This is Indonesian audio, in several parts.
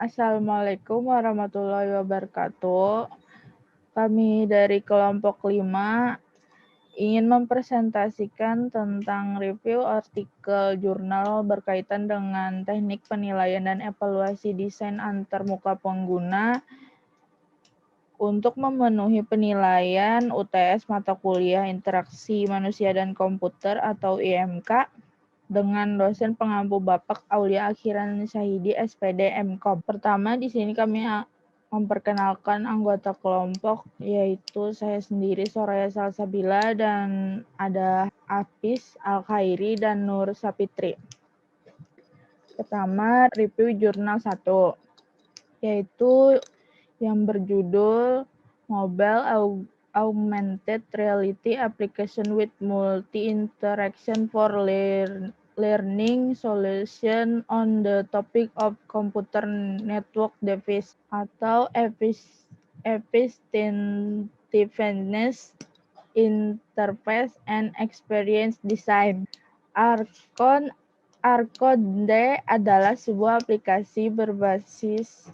Assalamualaikum warahmatullahi wabarakatuh. Kami dari kelompok 5 ingin mempresentasikan tentang review artikel jurnal berkaitan dengan teknik penilaian dan evaluasi desain antarmuka pengguna untuk memenuhi penilaian UTS mata kuliah Interaksi Manusia dan Komputer atau IMK dengan dosen pengampu Bapak Aulia Akhiran Syahidi SPD MKom. Pertama di sini kami memperkenalkan anggota kelompok, yaitu saya sendiri Soraya Salsabila dan ada Hafiz Al-Khairi dan Nur Sapitri. Pertama, review jurnal 1, yaitu yang berjudul Mobile Augmented Reality Application with Multi-Interaction for Learning Solution on the Topic of Computer Network Device atau Effectiveness Interface and Experience Design. Arconde adalah sebuah aplikasi berbasis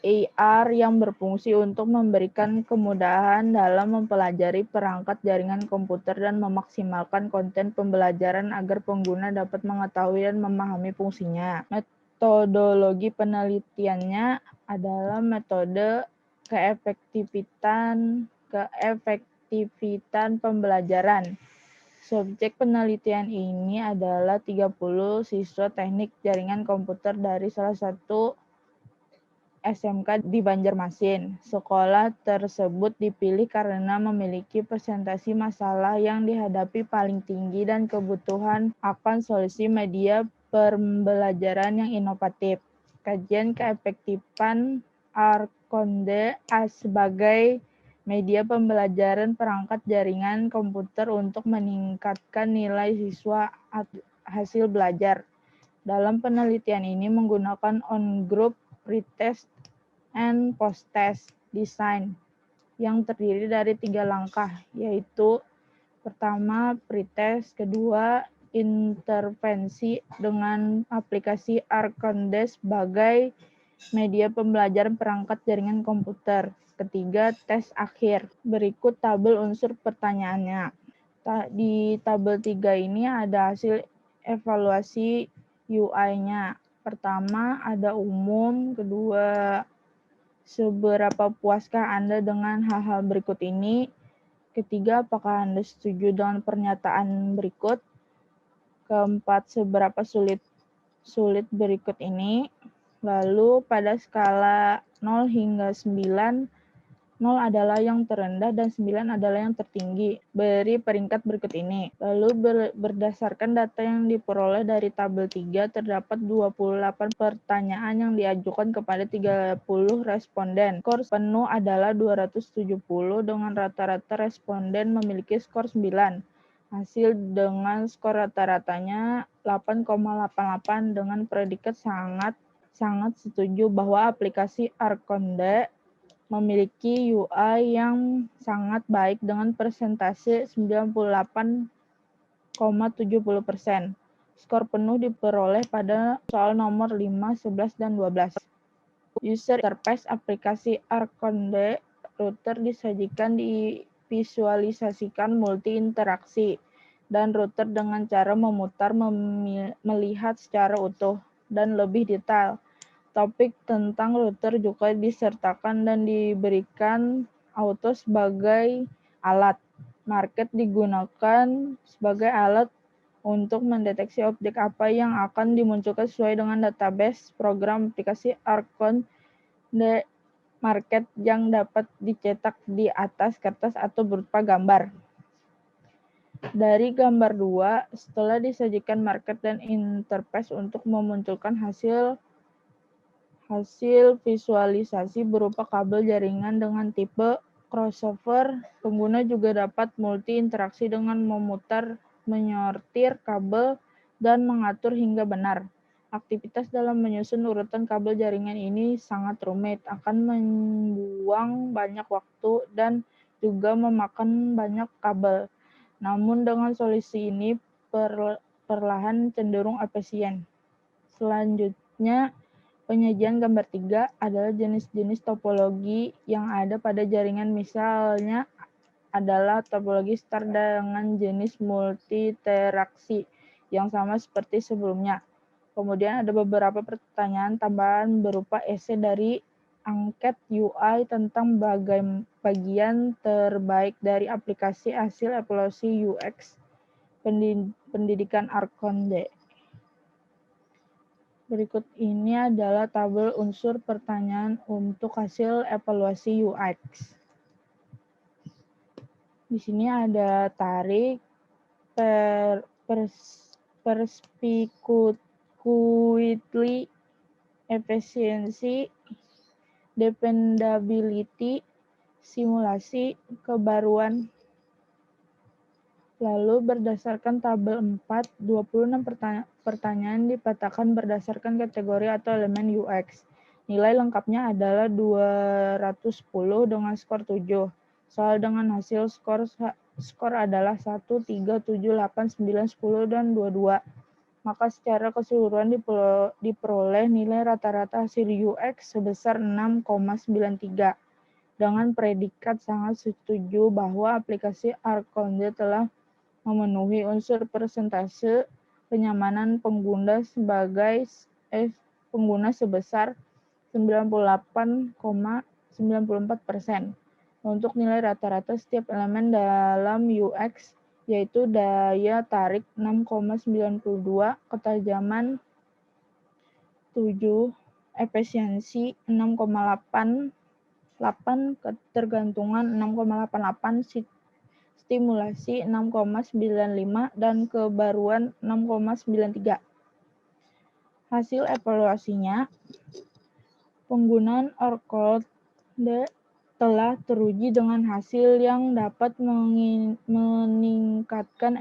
AR yang berfungsi untuk memberikan kemudahan dalam mempelajari perangkat jaringan komputer dan memaksimalkan konten pembelajaran agar pengguna dapat mengetahui dan memahami fungsinya. Metodologi penelitiannya adalah metode keefektifan pembelajaran. Subjek penelitian ini adalah 30 siswa teknik jaringan komputer dari salah satu SMK di Banjarmasin. Sekolah tersebut dipilih karena memiliki presentasi masalah yang dihadapi paling tinggi dan kebutuhan akan solusi media pembelajaran yang inovatif. Kajian keefektifan Arconde sebagai media pembelajaran perangkat jaringan komputer untuk meningkatkan nilai siswa hasil belajar. Dalam penelitian ini menggunakan on-group pretest and post-test design yang terdiri dari 3 langkah, yaitu pertama pretest, kedua intervensi dengan aplikasi Arconde sebagai media pembelajaran perangkat jaringan komputer, ketiga tes akhir. Berikut tabel unsur pertanyaannya. Di tabel 3 ini ada hasil evaluasi UI-nya. Pertama ada umum, kedua seberapa puaskah Anda dengan hal-hal berikut ini, ketiga apakah Anda setuju dengan pernyataan berikut, keempat seberapa sulit berikut ini, lalu pada skala 0 hingga 9, 0 adalah yang terendah dan 9 adalah yang tertinggi. Beri peringkat berikut ini. Lalu berdasarkan data yang diperoleh dari tabel 3, terdapat 28 pertanyaan yang diajukan kepada 30 responden. Skor penuh adalah 270 dengan rata-rata responden memiliki skor 9. Hasil dengan skor rata-ratanya 8,88 dengan predikat sangat setuju bahwa aplikasi Arconde memiliki UI yang sangat baik dengan persentase 98,70%. Skor penuh diperoleh pada soal nomor 5, 11, dan 12. User interface aplikasi Arconde router disajikan divisualisasikan multi-interaksi dan router dengan cara memutar melihat secara utuh dan lebih detail. Topik tentang router juga disertakan dan diberikan auto sebagai alat. Market digunakan sebagai alat untuk mendeteksi objek apa yang akan dimunculkan sesuai dengan database program aplikasi Arconde Market yang dapat dicetak di atas kertas atau berupa gambar. Dari gambar 2, setelah disajikan market dan interface untuk memunculkan hasil visualisasi berupa kabel jaringan dengan tipe crossover, pengguna juga dapat multi-interaksi dengan memutar, menyortir kabel, dan mengatur hingga benar. Aktivitas dalam menyusun urutan kabel jaringan ini sangat rumit, akan membuang banyak waktu, dan juga memakan banyak kabel. Namun dengan solusi ini perlahan cenderung efisien. Selanjutnya, Penyajian gambar 3 adalah jenis-jenis topologi yang ada pada jaringan, misalnya adalah topologi star dengan jenis multi-interaksi yang sama seperti sebelumnya. Kemudian ada beberapa pertanyaan tambahan berupa esai dari angket UI tentang bagian terbaik dari aplikasi hasil evaluasi UX pendidikan Arconde. Berikut ini adalah tabel unsur pertanyaan untuk hasil evaluasi UX. Di sini ada tarik, perspicuity, efisiensi, dependability, simulasi, kebaruan. Lalu berdasarkan tabel 4, 26 pertanyaan dipetakan berdasarkan kategori atau elemen UX. Nilai lengkapnya adalah 210 dengan skor 7. Soal dengan hasil skor adalah 1, 3, 7, 8, 9, 10, dan 22. Maka secara keseluruhan diperoleh nilai rata-rata hasil UX sebesar 6,93. Dengan predikat sangat setuju bahwa aplikasi Arconde telah memenuhi unsur persentase kenyamanan pengguna sebagai pengguna sebesar 98,94%. Untuk nilai rata-rata setiap elemen dalam UX, yaitu daya tarik 6,92, ketajaman 7, efisiensi 6,88, ketergantungan 6,88, stimulasi 6,95, dan kebaruan 6,93. Hasil evaluasinya, penggunaan Arconde telah teruji dengan hasil yang dapat meningkatkan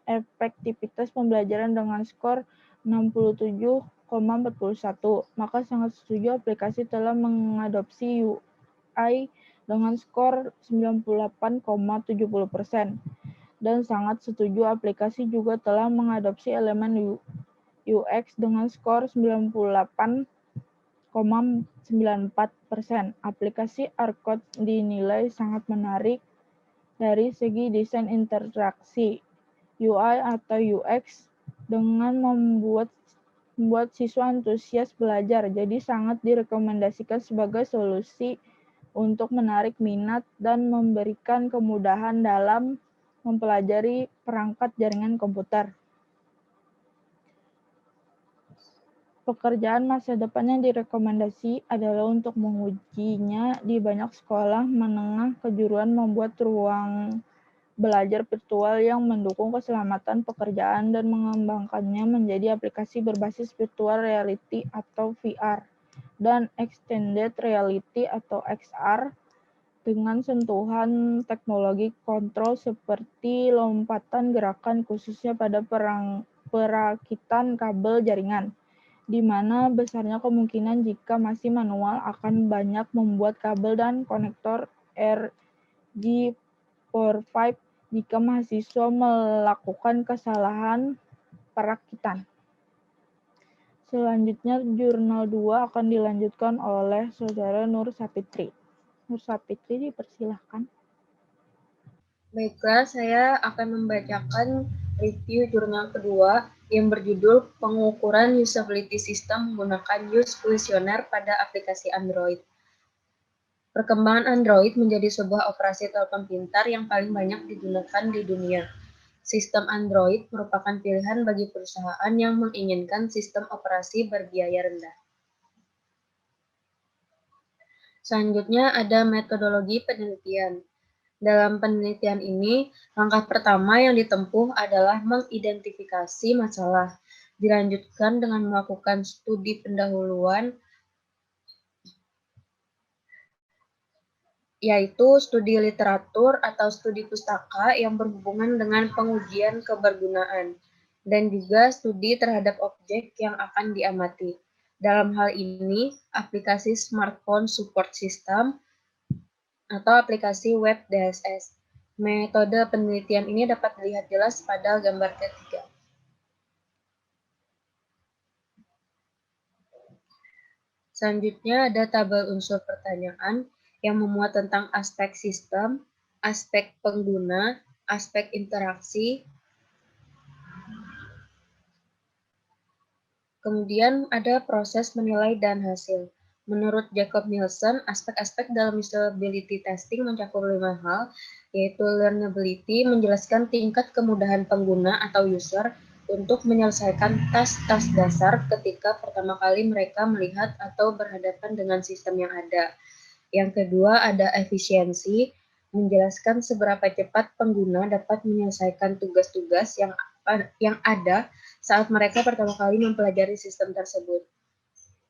efektivitas pembelajaran dengan skor 67,41. Maka sangat setuju aplikasi telah mengadopsi UI dengan skor 98,70%. Dan sangat setuju aplikasi juga telah mengadopsi elemen UX dengan skor 98,94%. Aplikasi Arconde dinilai sangat menarik dari segi desain interaksi UI atau UX dengan membuat siswa antusias belajar, jadi sangat direkomendasikan sebagai solusi untuk menarik minat dan memberikan kemudahan dalam mempelajari perangkat jaringan komputer. Pekerjaan masa depan yang direkomendasi adalah untuk mengujinya di banyak sekolah menengah kejuruan, membuat ruang belajar virtual yang mendukung keselamatan pekerjaan dan mengembangkannya menjadi aplikasi berbasis virtual reality atau VR dan extended reality atau XR dengan sentuhan teknologi kontrol seperti lompatan gerakan khususnya pada perakitan kabel jaringan, di mana besarnya kemungkinan jika masih manual akan banyak membuat kabel dan konektor RJ45 jika mahasiswa melakukan kesalahan perakitan. Selanjutnya, jurnal 2 akan dilanjutkan oleh Saudara Nur Sapitri. Nur Sapitri, dipersilahkan. Baiklah, saya akan membacakan review jurnal kedua yang berjudul Pengukuran Usability System menggunakan Use Questionnaire pada aplikasi Android. Perkembangan Android menjadi sebuah operasi telepon pintar yang paling banyak digunakan di dunia. Sistem Android merupakan pilihan bagi perusahaan yang menginginkan sistem operasi berbiaya rendah. Selanjutnya ada metodologi penelitian. Dalam penelitian ini, langkah pertama yang ditempuh adalah mengidentifikasi masalah, dilanjutkan dengan melakukan studi pendahuluan, yaitu studi literatur atau studi pustaka yang berhubungan dengan pengujian kebergunaan, dan juga studi terhadap objek yang akan diamati. Dalam hal ini, aplikasi smartphone support system atau aplikasi web DSS. Metode penelitian ini dapat dilihat jelas pada gambar ketiga. Selanjutnya ada tabel unsur pertanyaan yang memuat tentang aspek sistem, aspek pengguna, aspek interaksi. Kemudian ada proses menilai dan hasil. Menurut Jacob Nielsen, aspek-aspek dalam usability testing mencakup 5 hal, yaitu learnability, menjelaskan tingkat kemudahan pengguna atau user untuk menyelesaikan tas-tas dasar ketika pertama kali mereka melihat atau berhadapan dengan sistem yang ada. Yang kedua ada efisiensi, menjelaskan seberapa cepat pengguna dapat menyelesaikan tugas-tugas yang ada saat mereka pertama kali mempelajari sistem tersebut.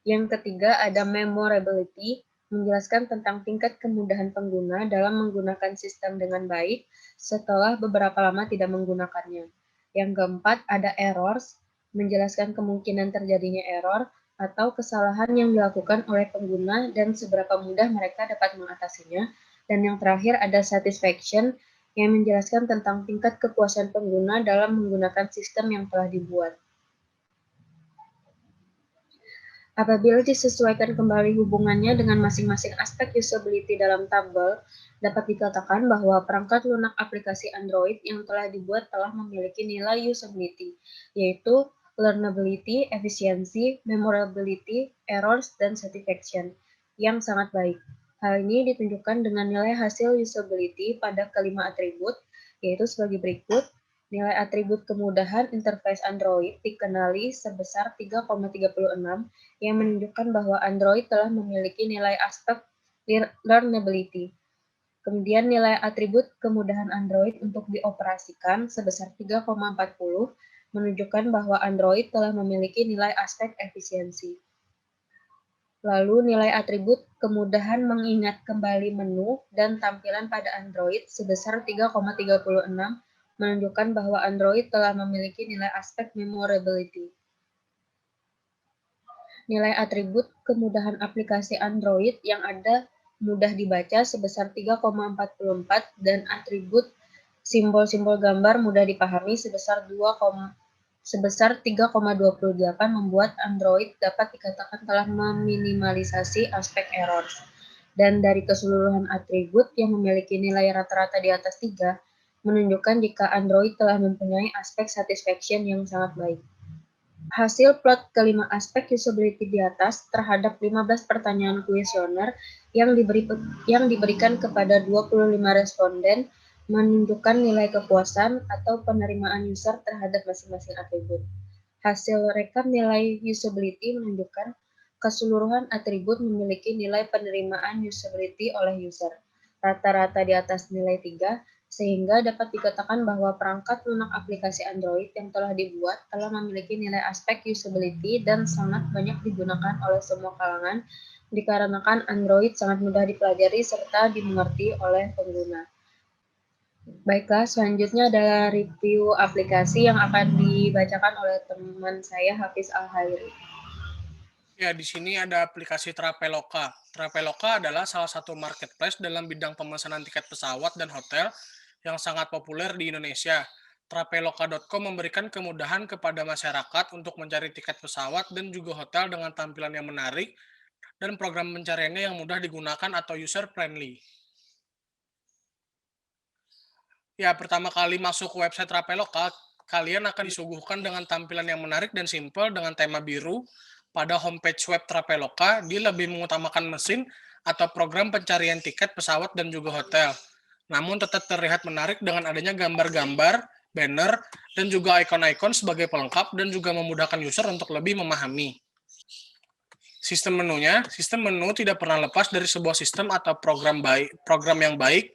Yang ketiga ada memorability, menjelaskan tentang tingkat kemudahan pengguna dalam menggunakan sistem dengan baik setelah beberapa lama tidak menggunakannya. Yang keempat ada errors, menjelaskan kemungkinan terjadinya error atau kesalahan yang dilakukan oleh pengguna dan seberapa mudah mereka dapat mengatasinya. Dan yang terakhir ada satisfaction, yang menjelaskan tentang tingkat kepuasan pengguna dalam menggunakan sistem yang telah dibuat. Apabila disesuaikan kembali hubungannya dengan masing-masing aspek usability dalam tabel, dapat dikatakan bahwa perangkat lunak aplikasi Android yang telah dibuat telah memiliki nilai usability, yaitu learnability, efisiensi, memorability, errors, dan satisfaction yang sangat baik. Hal ini ditunjukkan dengan nilai hasil usability pada kelima atribut, yaitu sebagai berikut. Nilai atribut kemudahan interface Android dikenali sebesar 3,36, yang menunjukkan bahwa Android telah memiliki nilai aspek learnability. Kemudian nilai atribut kemudahan Android untuk dioperasikan sebesar 3,40, menunjukkan bahwa Android telah memiliki nilai aspek efisiensi. Lalu nilai atribut kemudahan mengingat kembali menu dan tampilan pada Android sebesar 3,36, menunjukkan bahwa Android telah memiliki nilai aspek memorability. Nilai atribut kemudahan aplikasi Android yang ada mudah dibaca sebesar 3,44 dan atribut simbol-simbol gambar mudah dipahami sebesar 3,28 membuat Android dapat dikatakan telah meminimalisasi aspek error. Dan dari keseluruhan atribut yang memiliki nilai rata-rata di atas 3, menunjukkan jika Android telah mempunyai aspek satisfaction yang sangat baik. Hasil plot kelima aspek usability di atas terhadap 15 pertanyaan kuesioner yang diberikan kepada 25 responden menunjukkan nilai kepuasan atau penerimaan user terhadap masing-masing atribut. Hasil rekap nilai usability menunjukkan keseluruhan atribut memiliki nilai penerimaan usability oleh user. Rata-rata di atas nilai 3, sehingga dapat dikatakan bahwa perangkat lunak aplikasi Android yang telah dibuat telah memiliki nilai aspek usability dan sangat banyak digunakan oleh semua kalangan dikarenakan Android sangat mudah dipelajari serta dimengerti oleh pengguna. Baiklah, selanjutnya adalah review aplikasi yang akan dibacakan oleh teman saya, Hafiz Al-Hairi. Ya, di sini ada aplikasi Traveloka. Traveloka adalah salah satu marketplace dalam bidang pemesanan tiket pesawat dan hotel yang sangat populer di Indonesia. Traveloka.com memberikan kemudahan kepada masyarakat untuk mencari tiket pesawat dan juga hotel dengan tampilan yang menarik dan program pencariannya yang mudah digunakan atau user-friendly. Ya, pertama kali masuk ke website Traveloka, kalian akan disuguhkan dengan tampilan yang menarik dan simpel dengan tema biru. Pada homepage web Traveloka, dia lebih mengutamakan mesin atau program pencarian tiket pesawat dan juga hotel. Namun tetap terlihat menarik dengan adanya gambar-gambar, banner, dan juga ikon-ikon sebagai pelengkap dan juga memudahkan user untuk lebih memahami. Sistem menu tidak pernah lepas dari sebuah sistem atau program yang baik,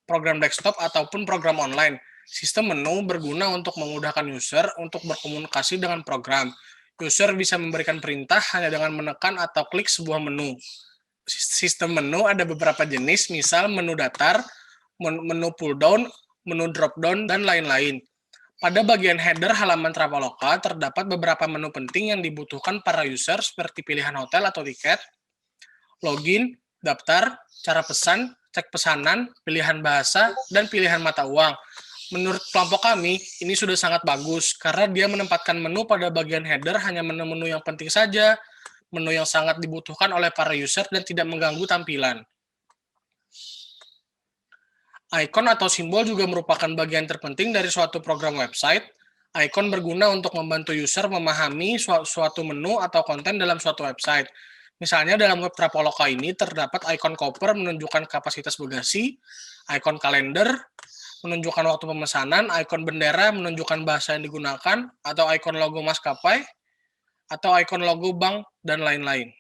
program desktop ataupun program online. Sistem menu berguna untuk memudahkan user untuk berkomunikasi dengan program. User bisa memberikan perintah hanya dengan menekan atau klik sebuah menu. Sistem menu ada beberapa jenis, misal menu datar, menu pull down, menu drop down, dan lain-lain. Pada bagian header halaman Traveloka terdapat beberapa menu penting yang dibutuhkan para user seperti pilihan hotel atau tiket, login, daftar, cara pesan, cek pesanan, pilihan bahasa, dan pilihan mata uang. Menurut kelompok kami, ini sudah sangat bagus karena dia menempatkan menu pada bagian header hanya menu-menu yang penting saja, menu yang sangat dibutuhkan oleh para user dan tidak mengganggu tampilan. Icon atau simbol juga merupakan bagian terpenting dari suatu program website. Icon berguna untuk membantu user memahami suatu menu atau konten dalam suatu website. Misalnya dalam web Traveloka ini terdapat icon koper menunjukkan kapasitas bagasi, icon kalender menunjukkan waktu pemesanan, icon bendera menunjukkan bahasa yang digunakan, atau icon logo maskapai, atau icon logo bank, dan lain-lain.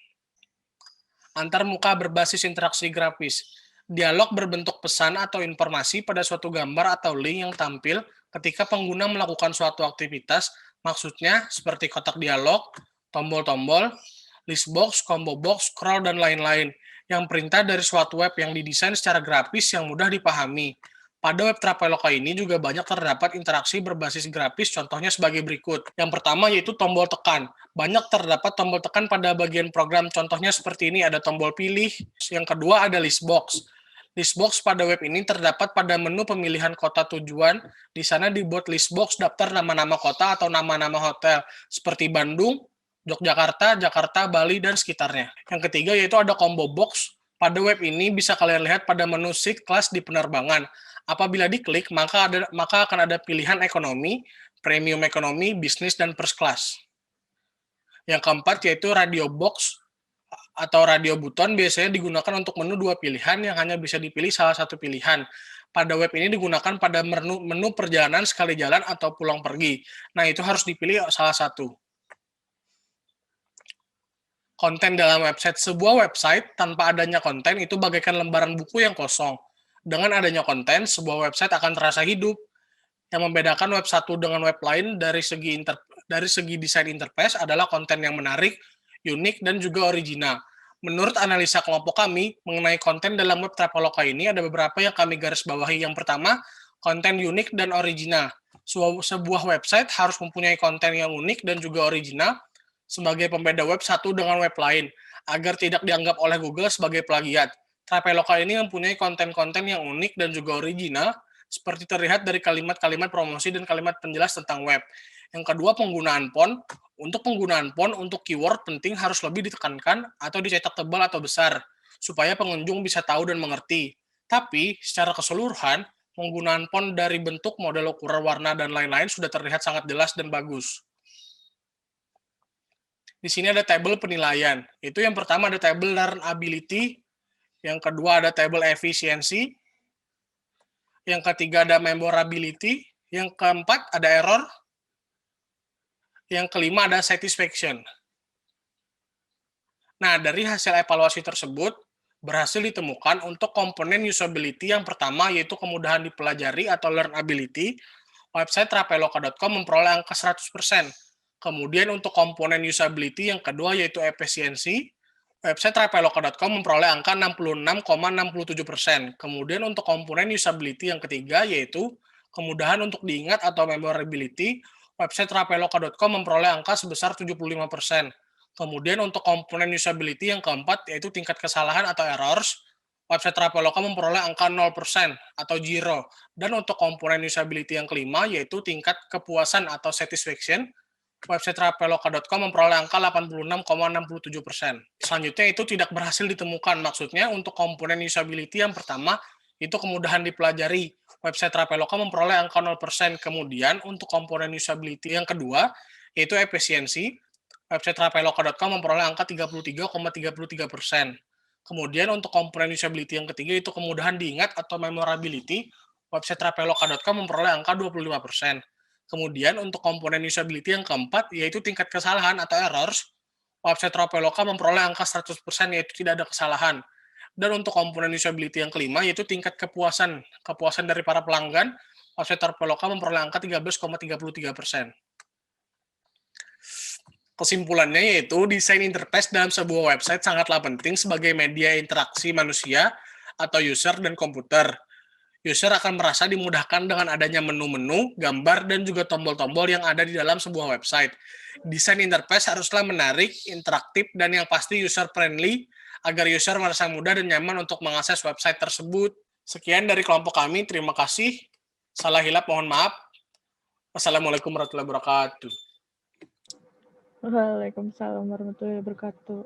Antarmuka berbasis interaksi grafis. Dialog berbentuk pesan atau informasi pada suatu gambar atau link yang tampil ketika pengguna melakukan suatu aktivitas, maksudnya seperti kotak dialog, tombol-tombol, list box, combo box, scroll, dan lain-lain, yang perintah dari suatu web yang didesain secara grafis yang mudah dipahami. Pada web Traveloka ini juga banyak terdapat interaksi berbasis grafis, contohnya sebagai berikut. Yang pertama yaitu tombol tekan. Banyak terdapat tombol tekan pada bagian program, contohnya seperti ini, ada tombol pilih. Yang kedua ada list box. List box pada web ini terdapat pada menu pemilihan kota tujuan. Di sana dibuat list box daftar nama-nama kota atau nama-nama hotel, seperti Bandung, Yogyakarta, Jakarta, Bali, dan sekitarnya. Yang ketiga yaitu ada combo box. Pada web ini bisa kalian lihat pada menu seat class di penerbangan. Apabila diklik, maka akan ada pilihan ekonomi, premium ekonomi, bisnis, dan first class. Yang keempat yaitu radio box atau radio button biasanya digunakan untuk menu dua pilihan yang hanya bisa dipilih salah satu pilihan. Pada web ini digunakan pada menu perjalanan sekali jalan atau pulang pergi. Nah, itu harus dipilih salah satu. Konten dalam website. Sebuah website tanpa adanya konten itu bagaikan lembaran buku yang kosong. Dengan adanya konten, sebuah website akan terasa hidup. Yang membedakan web satu dengan web lain dari segi desain interface adalah konten yang menarik, unik, dan juga original. Menurut analisa kelompok kami, mengenai konten dalam web Traveloka ini ada beberapa yang kami garis bawahi. Yang pertama, konten unik dan original. Sebuah website harus mempunyai konten yang unik dan juga original sebagai pembeda web satu dengan web lain, agar tidak dianggap oleh Google sebagai plagiat. Traveloka ini mempunyai konten-konten yang unik dan juga original, seperti terlihat dari kalimat-kalimat promosi dan kalimat penjelas tentang web. Yang kedua, penggunaan font. Untuk penggunaan font untuk keyword penting harus lebih ditekankan atau dicetak tebal atau besar, supaya pengunjung bisa tahu dan mengerti. Tapi, secara keseluruhan, penggunaan font dari bentuk, model ukuran, warna, dan lain-lain sudah terlihat sangat jelas dan bagus. Di sini ada tabel penilaian. Itu yang pertama ada tabel learnability, yang kedua ada tabel efisiensi, yang ketiga ada memorability, yang keempat ada error, yang kelima ada satisfaction. Nah, dari hasil evaluasi tersebut, berhasil ditemukan untuk komponen usability yang pertama yaitu kemudahan dipelajari atau learnability, website traveloka.com memperoleh angka 100%. Kemudian untuk komponen usability yang kedua yaitu efisiensi, website traveloka.com memperoleh angka 66,67%. Kemudian untuk komponen usability yang ketiga yaitu kemudahan untuk diingat atau memorability, website traveloka.com memperoleh angka sebesar 75%. Kemudian untuk komponen usability yang keempat yaitu tingkat kesalahan atau errors, website Traveloka memperoleh angka 0% atau 0. Dan untuk komponen usability yang kelima yaitu tingkat kepuasan atau satisfaction, website traveloka.com memperoleh angka 86,67%. Selanjutnya itu tidak berhasil ditemukan. Maksudnya untuk komponen usability yang pertama itu kemudahan dipelajari. Website Traveloka memperoleh angka 0%. Kemudian untuk komponen usability yang kedua yaitu efisiensi. Website traveloka.com memperoleh angka 33,33%. Kemudian untuk komponen usability yang ketiga itu kemudahan diingat atau memorability. Website traveloka.com memperoleh angka 25%. Kemudian untuk komponen usability yang keempat, yaitu tingkat kesalahan atau errors, website Traveloka memperoleh angka 100%, yaitu tidak ada kesalahan. Dan untuk komponen usability yang kelima, yaitu tingkat kepuasan dari para pelanggan, website Traveloka memperoleh angka 13,33%. Kesimpulannya yaitu desain interface dalam sebuah website sangatlah penting sebagai media interaksi manusia atau user dan komputer. User akan merasa dimudahkan dengan adanya menu-menu, gambar, dan juga tombol-tombol yang ada di dalam sebuah website. Desain interface haruslah menarik, interaktif, dan yang pasti user-friendly, agar user merasa mudah dan nyaman untuk mengakses website tersebut. Sekian dari kelompok kami, terima kasih. Salah hilap, mohon maaf. Wassalamualaikum warahmatullahi wabarakatuh. Waalaikumsalam warahmatullahi wabarakatuh.